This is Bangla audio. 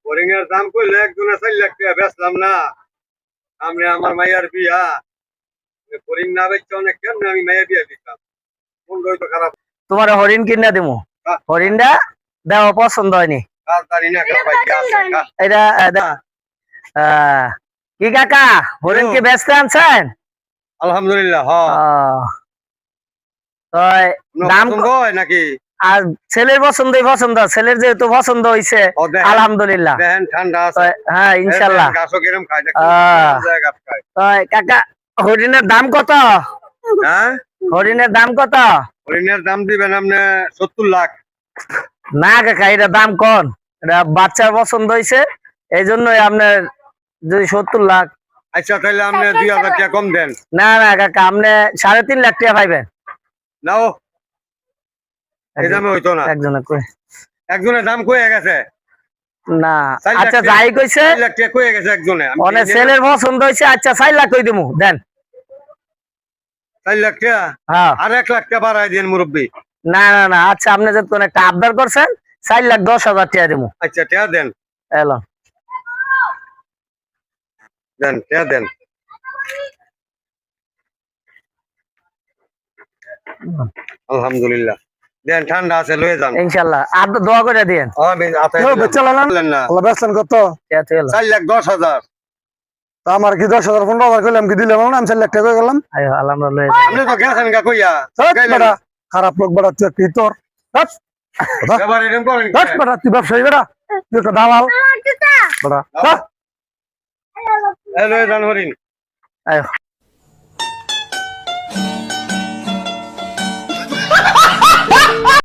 হরিণের দাম কইলে একজনে 4 লাখ টাকা বেচলাম না। সামনে আমার মাইয়ার বিয়া, হরিণ না বেচতে অনেক কেমনে আমি মাইয়া বিয়া দিতাম। মনটাই তো খারাপ। তোমার হরিণ কিনা দিমু, হরিণটা দেওয়া পছন্দ হয়নি। জানি না ভাই কি আছে। এটা কি কাকা হরিণ কি বেচতে আনছেন? আলহামদুলিল্লাহ। দাম হয় নাকি? আর ছেলের পছন্দই পছন্দ, ছেলের যেহেতু পছন্দ হইছে আলহামদুলিল্লাহ। ঠান্ডা আছে। হ্যাঁ ইনশাল্লাহ। কাকা হরিণের দাম কত? হ্যাঁ হরিণের দাম কত? হরিণের দাম দিবেন আপনি 70 লাখ। না কাকা এটা দাম কম, এটা বাচ্চার পছন্দ হয়েছে এই জন্যই আপনার যদি 70 লাখ। আচ্ছা তাহলে আপনি 2000 টাকা কম দেন। না না কাকা আপনি 3.5 লাখ টাকা পাইবেন। নাও এই দামে হইতো না। একজনের দাম কয়ে গেছে না। আচ্ছা যাই কইছে 4 লাখ টাকা কয়ে গেছে একজনে। অনেক ছেলের পছন্দ হয়েছে। আচ্ছা 4 লাখ কই দিমু দেন। 4 লাখ টাকা? হ্যাঁ আর 1 লাখ টাকা বাড়াই দেন মুরব্বী। না না না আচ্ছা আপনি যত কোন একটা আবদার করছেন 4,10,000 টাকা দিমু। আচ্ছা টাকা দেন। এলো দেন টাকা দেন। আলহামদুলিল্লাহ দেন, ঠান্ডা আছে লয়ে যান ইনশাআল্লাহ। আর তো দোয়া করে দেন। কত? 4,10,000। আমার কি 10,000 15,000 কইলাম কি দিলাম না? আমি 4 লাখ টাকা গেলাম। আপনি তো গেছেন গা কইয়া। খারাপ লোক বড় তুই কি তোর এবার এরকম করেন তুই ব্যবসায়ী বেড়া, তুই একটা দালাল বেড়া। হ্যালো জান হরিণ।